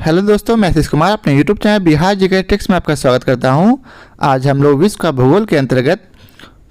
Hello दोस्तों, मैं आशीष कुमार अपने YouTube channel Bihar GK tricks में आपका स्वागत करता हूं। आज हम लोग विश्व का भूगोल के अंतर्गत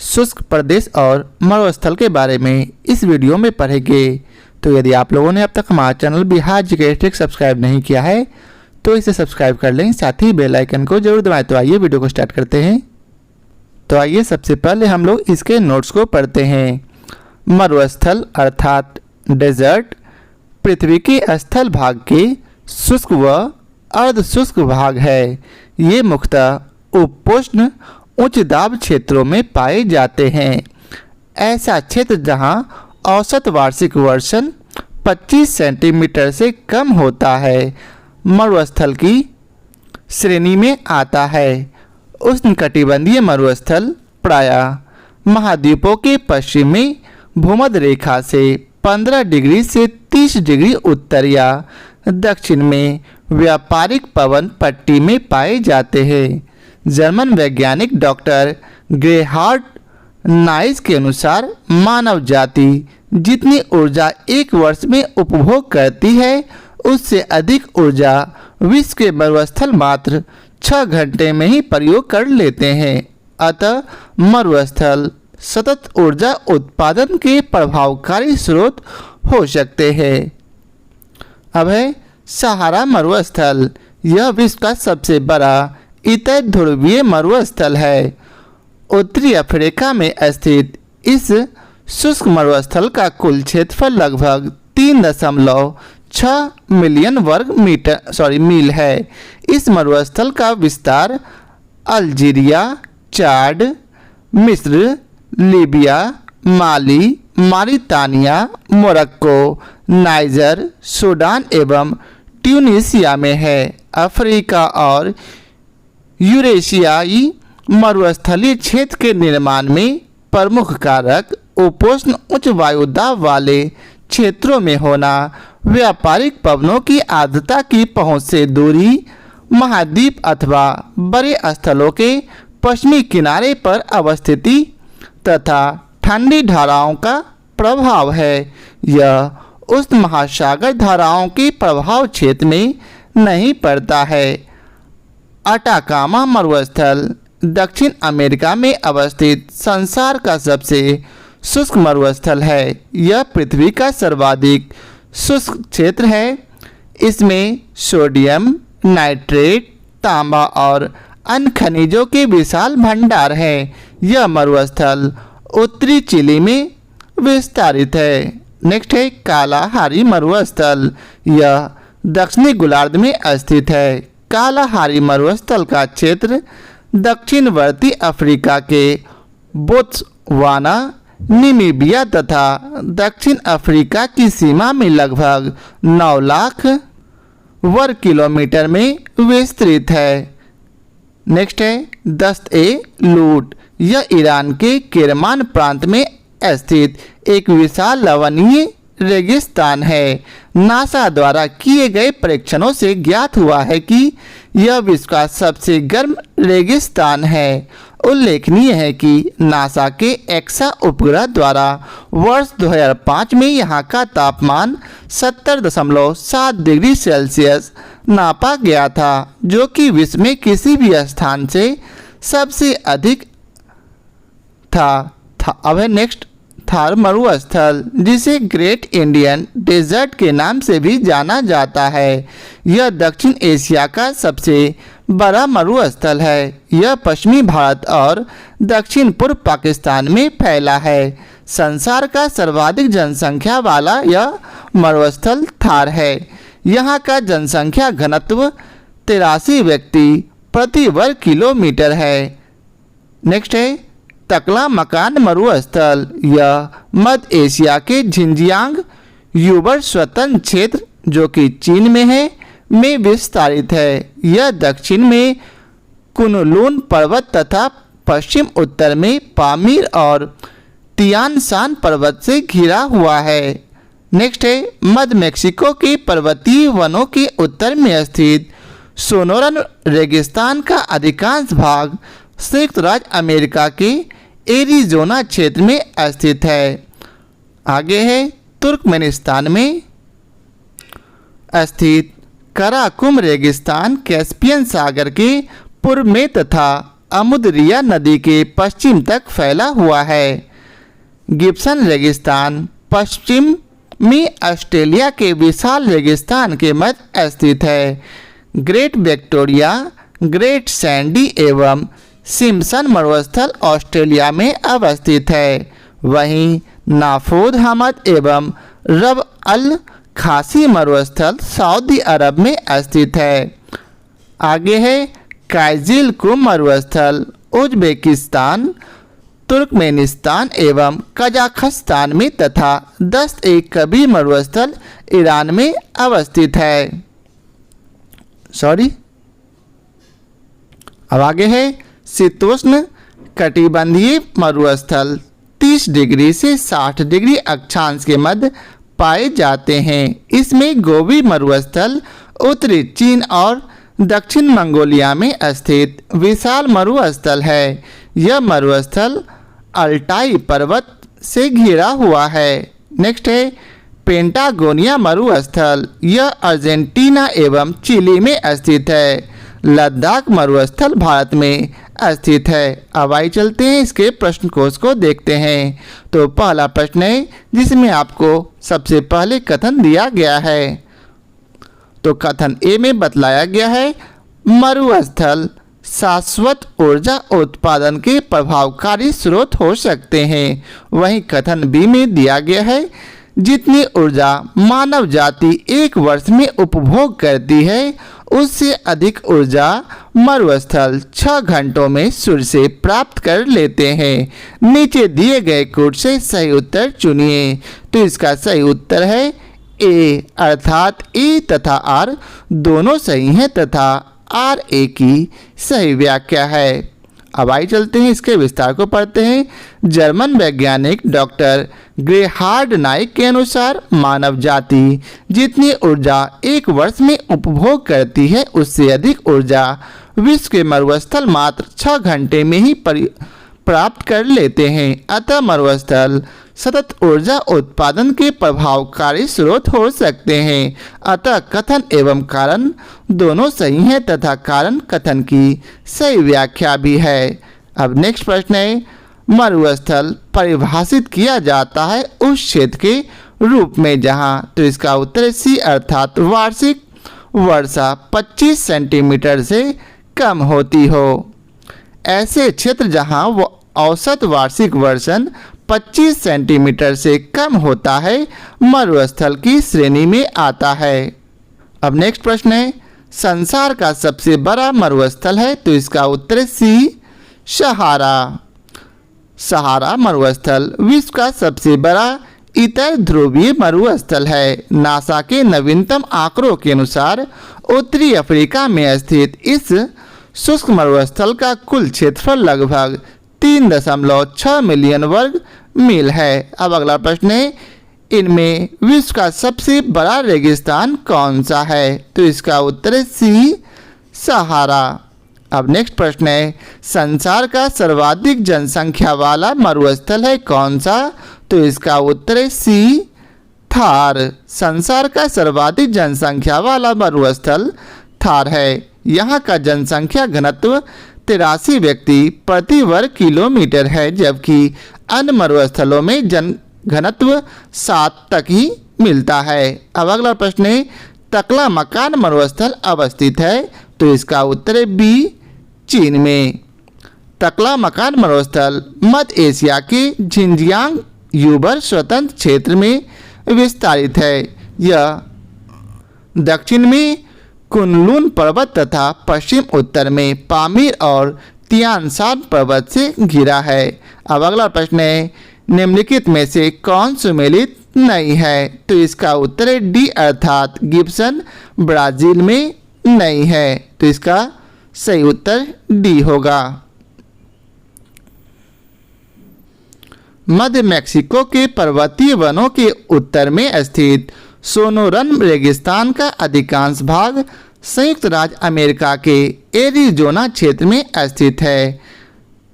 शुष्क प्रदेश और मरुस्थल के बारे में इस वीडियो में पढ़ेंगे। तो यदि आप लोगों ने अब तक हमारा channel Bihar GK tricks subscribe नहीं किया है तो इसे सब्सक्राइब कर लें, साथ ही बेल आइकन को जरूर दबाएं। तो आइए वीडियो को स्टार्ट करते हैं। तो आइए सबसे पहले हम लोग इसके नोट्स को पढ़ते हैं। मरुस्थल अर्थात डेजर्ट पृथ्वी के स्थल भाग के शुष्क व अर्ध शुष्क भाग है। ये मुख्यतः उपोष्ण उच्च दाब क्षेत्रों में पाए जाते हैं। ऐसा क्षेत्र जहां औसत वार्षिक वर्षण 25 सेंटीमीटर से कम होता है मरुस्थल की श्रेणी में आता है। उष्णकटिबंधीय मरुस्थल प्रायः महाद्वीपों के पश्चिम में भूमध्य रेखा से 15 डिग्री से 30 डिग्री उत्तर या दक्षिण में व्यापारिक पवन पट्टी में पाए जाते हैं। जर्मन वैज्ञानिक डॉक्टर गेरहार्ड नाइस के अनुसार मानव जाति जितनी ऊर्जा एक वर्ष में उपभोग करती है उससे अधिक ऊर्जा विश्व के मरुस्थल मात्र 6 घंटे में ही प्रयोग कर लेते हैं। अतः मरुस्थल सतत ऊर्जा उत्पादन के प्रभावकारी स्रोत हो सकते हैं। अब है सहारा मरुस्थल। यह विश्व का सबसे बड़ा उत्तर ध्रुवीय मरुस्थल है। उत्तरी अफ्रीका में स्थित इस शुष्क मरुस्थल का कुल क्षेत्रफल लगभग 3.6 मिलियन मील है। इस मरुस्थल का विस्तार अल्जीरिया, चाड, मिस्र, लीबिया, माली, मारितानिया, मोरक्को, नाइजर, सूडान एवं ट्यूनीसिया में है। अफ्रीका और यूरेशियाई मरुस्थलीय क्षेत्र के निर्माण में प्रमुख कारक उपोष्ण उच्च वायुदाब वाले क्षेत्रों में होना, व्यापारिक पवनों की आर्द्रता की पहुंच से दूरी, महाद्वीप अथवा बड़े स्थलों के पश्चिमी किनारे पर अवस्थिति तथा ठंडी धाराओं का प्रभाव है। यह उष्ण महासागर धाराओं के प्रभाव क्षेत्र में नहीं पड़ता है। अटाकामा मरुस्थल दक्षिण अमेरिका में अवस्थित संसार का सबसे शुष्क मरुस्थल है। यह पृथ्वी का सर्वाधिक शुष्क क्षेत्र है। इसमें सोडियम, नाइट्रेट, तांबा और अन्य खनिजों के विशाल भंडार हैं। यह मरुस्थल उत्तरी चिली में विस्तारित है। नेक्स्ट है कालाहारी मरुस्थल। यह दक्षिणी गोलार्ध में स्थित है। कालाहारी मरुस्थल का क्षेत्र दक्षिणवर्ती अफ्रीका के बोत्सवाना, नामीबिया तथा दक्षिण अफ्रीका की सीमा में लगभग 9 लाख वर्ग किलोमीटर में विस्तृत है। नेक्स्ट है दस्त-ए-लूट। यह ईरान के केरमान प्रांत में स्थित एक विशाल लवणीय रेगिस्तान है। नासा द्वारा किए गए परीक्षणों से ज्ञात हुआ है कि यह विश्व का सबसे गर्म रेगिस्तान है। उल्लेखनीय है कि नासा के एक्सा उपग्रह द्वारा वर्ष 2005 में यहाँ का तापमान 70.7 डिग्री सेल्सियस नापा गया था, जो कि विश्व में किसी भी स्थान से सबसे अधिक था। अब है नेक्स्ट थार मरुस्थल, जिसे ग्रेट इंडियन डेजर्ट के नाम से भी जाना जाता है। यह दक्षिण एशिया का सबसे बड़ा मरुस्थल है। यह पश्चिमी भारत और दक्षिण पूर्व पाकिस्तान में फैला है। संसार का सर्वाधिक जनसंख्या वाला यह मरुस्थल थार है। यहाँ का जनसंख्या घनत्व 83 व्यक्ति प्रति वर्ग किलोमीटर है। नेक्स्ट है तकला मकान मरुस्थल। यह मध्य एशिया के झिंजियांग यूबर स्वतंत्र क्षेत्र, जो कि चीन में है, में विस्तारित है। यह दक्षिण में कुनलुन पर्वत तथा पश्चिम उत्तर में पामीर और तियान शान पर्वत से घिरा हुआ है। नेक्स्ट है मध्य मेक्सिको के पर्वतीय वनों के उत्तर में स्थित सोनोरन रेगिस्तान का अधिकांश भाग संयुक्त राज्य अमेरिका के एरिजोना क्षेत्र में स्थित है। आगे है तुर्कमेनिस्तान में स्थित कराकुम रेगिस्तान कैस्पियन सागर के पूर्व में तथा अमुदरिया नदी के पश्चिम तक फैला हुआ है। गिब्सन रेगिस्तान पश्चिमी ऑस्ट्रेलिया के विशाल रेगिस्तान के मध्य स्थित है। ग्रेट विक्टोरिया, ग्रेट सैंडी एवं सिम्पसन मरुस्थल ऑस्ट्रेलिया में अवस्थित है। वहीं नाफोद हमद एवं रब अल खासी मरुस्थल सऊदी अरब में स्थित है। आगे है काइजिल कुम मरुस्थल उज्बेकिस्तान, तुर्कमेनिस्तान एवं कजाखस्तान में तथा दस्त एक कबीर मरुस्थल ईरान में अवस्थित है। अब आगे है शीतोष्ण कटिबंधीय मरुस्थल 30 डिग्री से 60 डिग्री अक्षांश के मध्य पाए जाते हैं। इसमें गोबी मरुस्थल उत्तरी चीन और दक्षिण मंगोलिया में स्थित विशाल मरुस्थल है। यह मरुस्थल अल्टाई पर्वत से घिरा हुआ है। नेक्स्ट है पेंटागोनिया मरुस्थल, यह अर्जेंटीना एवं चिली में स्थित है। लद्दाख मरुस्थल भारत में स्थित है। अब आइए चलते हैं इसके प्रश्न कोश को देखते हैं। तो पहला प्रश्न है जिसमें आपको सबसे पहले कथन दिया गया है। तो कथन ए में बतलाया गया है मरुस्थल शाश्वत ऊर्जा उत्पादन के प्रभावकारी स्रोत हो सकते हैं। वहीं कथन बी में दिया गया है जितनी ऊर्जा मानव जाति एक वर्ष में उपभोग करती है उससे अधिक ऊर्जा मरुस्थल 6 घंटों में सूर्य से प्राप्त कर लेते हैं। नीचे दिए गए कोड से सही उत्तर चुनिए। तो इसका सही उत्तर है ए, अर्थात ए तथा आर दोनों सही हैं तथा आर ए की सही व्याख्या है। अब आइए चलते हैं इसके विस्तार को पढ़ते हैं। जर्मन वैज्ञानिक डॉक्टर ग्रेहार्ड नाइक के अनुसार मानव जाति जितनी ऊर्जा एक वर्ष में उपभोग करती है उससे अधिक ऊर्जा विश्व के मरुस्थल मात्र 6 घंटे में ही प्राप्त कर लेते हैं। अतः मरुस्थल सतत ऊर्जा उत्पादन के प्रभावकारी स्रोत हो सकते हैं। अतः कथन एवं कारण दोनों सही हैं तथा कारण कथन की सही व्याख्या भी है। अब नेक्स्ट प्रश्न है मरुस्थल परिभाषित किया जाता है उस क्षेत्र के रूप में जहां। तो इसका उत्तर है सी, अर्थात वार्षिक वर्षा 25 सेंटीमीटर से कम होती हो। ऐसे क्षेत्र जहां वो औसत वार्षिक वर्षण 25 सेंटीमीटर से कम होता है मरुस्थल की श्रेणी में आता है। अब नेक्स्ट प्रश्न है संसार का सबसे बड़ा मरुस्थल है। तो इसका उत्तर सी, सहारा। सहारा मरुस्थल विश्व का सबसे बड़ा इतर ध्रुवीय मरुस्थल है। नासा के नवीनतम आंकड़ों के अनुसार उत्तरी अफ्रीका में स्थित इस शुष्क मरुस्थल का कुल क्षेत्रफल लगभग 3.6 मिलियन वर्ग मील है। अब अगला प्रश्न है इनमें विश्व का सबसे बड़ा रेगिस्तान कौन सा है। तो इसका उत्तर है सी, सहारा। अब नेक्स्ट प्रश्न है संसार का सर्वाधिक जनसंख्या वाला मरुस्थल है कौन सा। तो इसका उत्तर है सी, थार। संसार का सर्वाधिक जनसंख्या वाला मरुस्थल थार है। यहाँ का जनसंख्या घनत्व 83 व्यक्ति प्रति वर्ग किलोमीटर है जबकि अन्य मरुस्थलों में जन घनत्व 7 तक ही मिलता है। अब अगला प्रश्न है तकला मकान मरुस्थल अवस्थित है। तो इसका उत्तर है बी, चीन में। तकला मकान मरुस्थल मध्य एशिया के झिंजियांग यूबर स्वतंत्र क्षेत्र में विस्तारित है। यह दक्षिण में कुनलुन पर्वत तथा पश्चिम उत्तर में पामीर और तियानशान पर्वत से घिरा है। अब अगला प्रश्न है निम्नलिखित में से कौन सुमेलित नहीं है। तो इसका उत्तर है डी, अर्थात गिब्सन ब्राजील में नहीं है। तो इसका सही उत्तर डी होगा। मध्य मैक्सिको के पर्वतीय वनों के उत्तर में स्थित सोनोरन रेगिस्तान का अधिकांश भाग संयुक्त राज्य अमेरिका के एरिजोना क्षेत्र में स्थित है।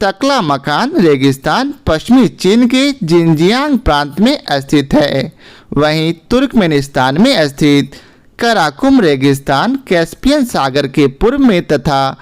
तकला मकान रेगिस्तान पश्चिमी चीन के जिनजियांग प्रांत में स्थित है। वहीं तुर्कमेनिस्तान में स्थित कराकुम रेगिस्तान कैस्पियन सागर के पूर्व में तथा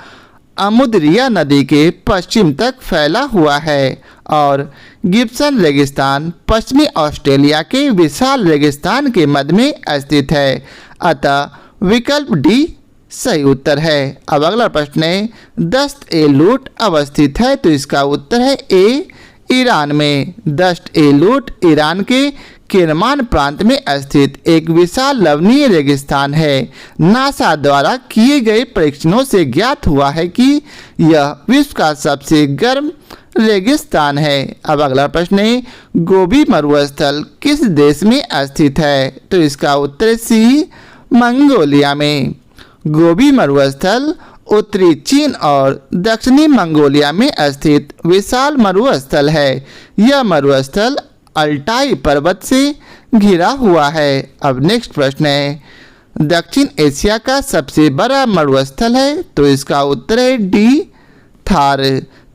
अमुदरिया नदी के पश्चिम तक फैला हुआ है और गिब्सन रेगिस्तान पश्चिमी ऑस्ट्रेलिया के विशाल रेगिस्तान के मध्य में स्थित है। अतः विकल्प डी सही उत्तर है। अब अगला प्रश्न है, दश्त ए लूट अवस्थित है, तो इसका उत्तर है ए ईरान में। दश्त ए लूट ईरान के किरमान प्रांत में स्थित एक विशाल लवणीय रेगिस्तान है। नासा द्वारा किए गए परीक्षणों से ज्ञात हुआ है कि यह विश्व का सबसे गर्म रेगिस्तान है। अब अगला प्रश्न है, गोबी मरुस्थल किस देश में स्थित है, तो इसका उत्तर है सी मंगोलिया में। गोबी मरुस्थल उत्तरी चीन और दक्षिणी मंगोलिया में स्थित विशाल मरुस्थल है। यह मरुस्थल अल्टाई पर्वत से घिरा हुआ है। अब नेक्स्ट प्रश्न है, दक्षिण एशिया का सबसे बड़ा मरुस्थल है, तो इसका उत्तर है डी थार।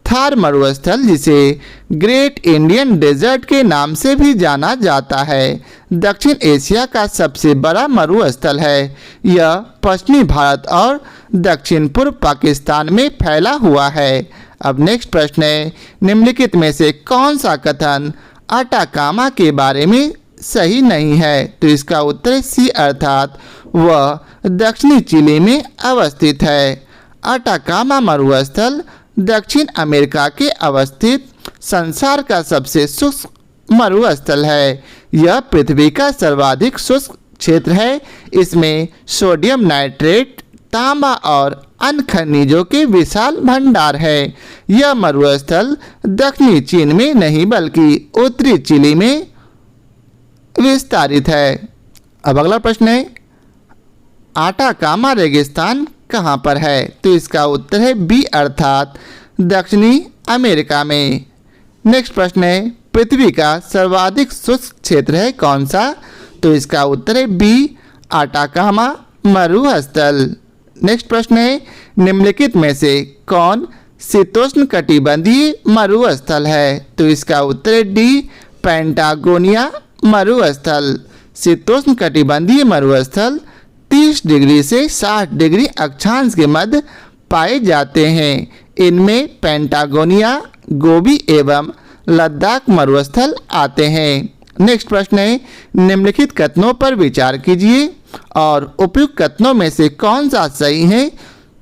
थार मरुस्थल जिसे ग्रेट इंडियन डेजर्ट के नाम से भी जाना जाता है, दक्षिण एशिया का सबसे बड़ा मरुस्थल है। यह पश्चिमी भारत और दक्षिण पूर्व पाकिस्तान में फैला हुआ है। अब नेक्स्ट प्रश्न है, निम्नलिखित में से कौन सा कथन अटाकामा के बारे में सही नहीं है, तो इसका उत्तर है सी अर्थात वह दक्षिणी चिली में अवस्थित है। अटाकामा मरुस्थल दक्षिण अमेरिका के अवस्थित संसार का सबसे शुष्क मरुस्थल है। यह पृथ्वी का सर्वाधिक शुष्क क्षेत्र है। इसमें सोडियम नाइट्रेट, तांबा और अन्य खनिजों के विशाल भंडार है। यह मरुस्थल दक्षिणी चीन में नहीं बल्कि उत्तरी चिली में विस्तारित है। अब अगला प्रश्न है, आटाकामा रेगिस्तान कहाँ पर है, तो इसका उत्तर है बी अर्थात दक्षिणी अमेरिका में। नेक्स्ट प्रश्न है, पृथ्वी का सर्वाधिक शुष्क क्षेत्र है कौन सा, तो इसका उत्तर है बी आटाकामा मरुस्थल। नेक्स्ट प्रश्न है, निम्नलिखित में से कौन शीतोष्ण कटिबंधीय मरुस्थल है, तो इसका उत्तर है डी पेंटागोनिया मरुस्थल। शीतोष्ण कटिबंधीय मरुस्थल 30 डिग्री से 60 डिग्री अक्षांश के मध्य पाए जाते हैं। इनमें पेंटागोनिया, गोबी एवं लद्दाख मरुस्थल आते हैं। नेक्स्ट प्रश्न है, निम्नलिखित कथनों पर विचार कीजिए और उपयुक्त कथनों में से कौन सा सही है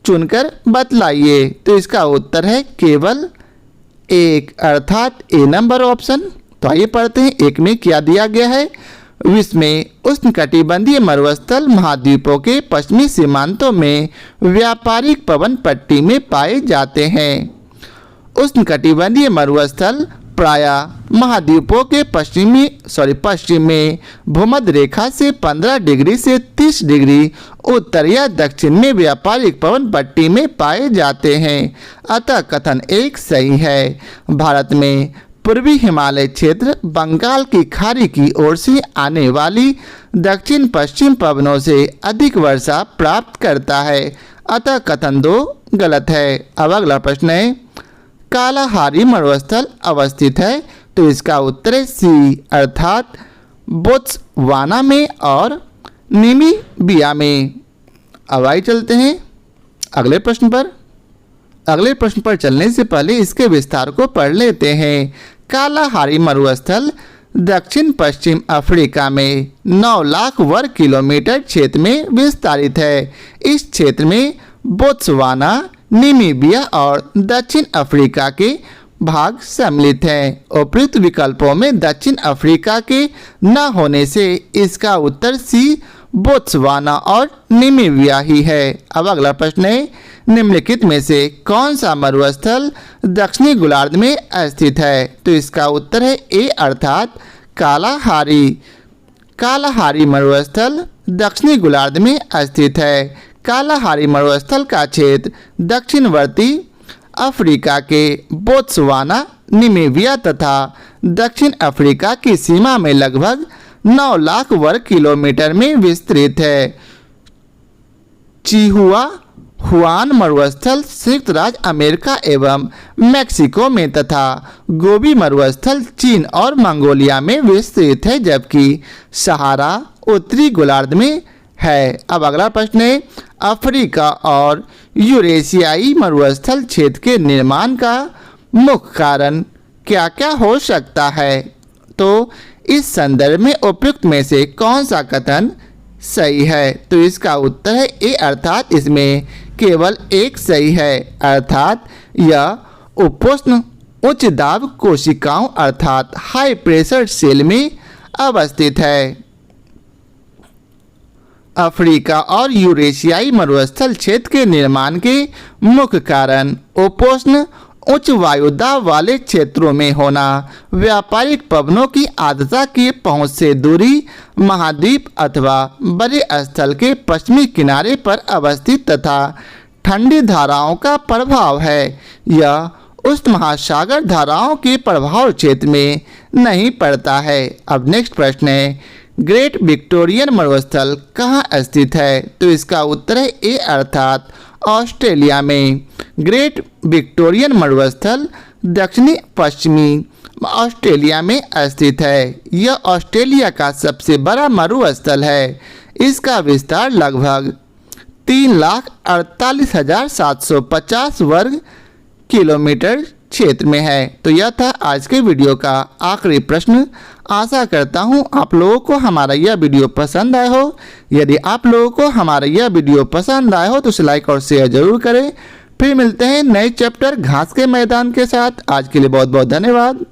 चुनकर बतलाइए, तो इसका उत्तर है केवल एक अर्थात ए नंबर ऑप्शन। तो आइए पढ़ते हैं, एक में क्या दिया गया है, विश्व में उष्णकटिबंधीय मरुस्थल महाद्वीपों के पश्चिमी सीमांतों में व्यापारिक पवन पट्टी में पाए जाते हैं। उष्णकटिबंधीय मरुस्थल प्रायः महाद्वीपों के पश्चिम में भूमध्य रेखा से 15 डिग्री से 30 डिग्री उत्तर या दक्षिण में व्यापारिक पवन पट्टी में पाए जाते हैं। अतः कथन एक सही है। भारत में पूर्वी हिमालय क्षेत्र बंगाल की खाड़ी की ओर से आने वाली दक्षिण पश्चिम पवनों से अधिक वर्षा प्राप्त करता है। अतः कथन 2 गलत है। अब अगला प्रश्न है, कालाहारी मरुस्थल अवस्थित है, तो इसका उत्तर है सी अर्थात बोत्सवाना में और नामीबिया में। अब आइए चलते हैं अगले प्रश्न पर। अगले प्रश्न पर चलने से पहले इसके विस्तार को पढ़ लेते हैं। कालाहारी मरुस्थल दक्षिण पश्चिम अफ्रीका में 9 लाख वर्ग किलोमीटर क्षेत्र में विस्तारित है। इस क्षेत्र में बोत्सवाना, नामीबिया और दक्षिण अफ्रीका के भाग सम्मिलित हैं। उपयुक्त विकल्पों में दक्षिण अफ्रीका के न होने से इसका उत्तर सी बोत्सवाना और नामीबिया ही है। अब अगला प्रश्न है, निम्नलिखित में से कौन सा मरुस्थल दक्षिणी गोलार्ध में स्थित है, तो इसका उत्तर है ए अर्थात कालाहारी। कालाहारी मरुस्थल दक्षिणी गोलार्ध में स्थित है। कालाहारी मरुस्थल का क्षेत्र दक्षिणवर्ती अफ्रीका के बोत्सवाना, नामीबिया तथा दक्षिण अफ्रीका की सीमा में लगभग 9 लाख वर्ग किलोमीटर में विस्तृत है। चिहुआ हुआन मरुस्थल संयुक्त राज्य अमेरिका एवं मैक्सिको में तथा गोबी मरुस्थल चीन और मंगोलिया में विस्तृत है, जबकि सहारा उत्तरी गोलार्ध में है। अब अगला प्रश्न है, अफ्रीका और यूरेशियाई मरुस्थल क्षेत्र के निर्माण का मुख्य कारण क्या क्या हो सकता है? तो इस संदर्भ में उपयुक्त में से कौन सा कथन सही है? तो इसका उत्तर है ए, अर्थात इसमें केवल एक सही है, अर्थात यह उपोष्ण उच्च दाब कोशिकाओं अर्थात हाई प्रेशर सेल में अवस्थित है। अफ्रीका और यूरेशियाई मरुस्थल क्षेत्र के निर्माण के मुख्य कारण उपोष्ण उच्च वायुदाब वाले क्षेत्रों में होना, व्यापारिक पवनों की आर्द्रता की पहुंच से दूरी, महाद्वीप अथवा बड़े स्थल के पश्चिमी किनारे पर अवस्थित तथा ठंडी धाराओं का प्रभाव है। यह उष्ण महासागर धाराओं के प्रभाव क्षेत्र में नहीं पड़ता है। अब नेक्स्ट प्रश्न है, ग्रेट विक्टोरियन मरुस्थल कहाँ स्थित है? तो इसका उत्तर है ए, अर्थात ऑस्ट्रेलिया में। ग्रेट विक्टोरियन मरुस्थल दक्षिणी पश्चिमी ऑस्ट्रेलिया में स्थित है। यह ऑस्ट्रेलिया का सबसे बड़ा मरुस्थल है। इसका विस्तार लगभग 3,48,750 वर्ग किलोमीटर क्षेत्र में है। तो यह था आज के वीडियो का आखिरी प्रश्न। आशा करता हूं आप लोगों को हमारा यह वीडियो पसंद आया हो। यदि आप लोगों को हमारा यह वीडियो पसंद आया हो तो उसे लाइक और शेयर जरूर करें। फिर मिलते हैं नए चैप्टर घास के मैदान के साथ। आज के लिए बहुत बहुत धन्यवाद।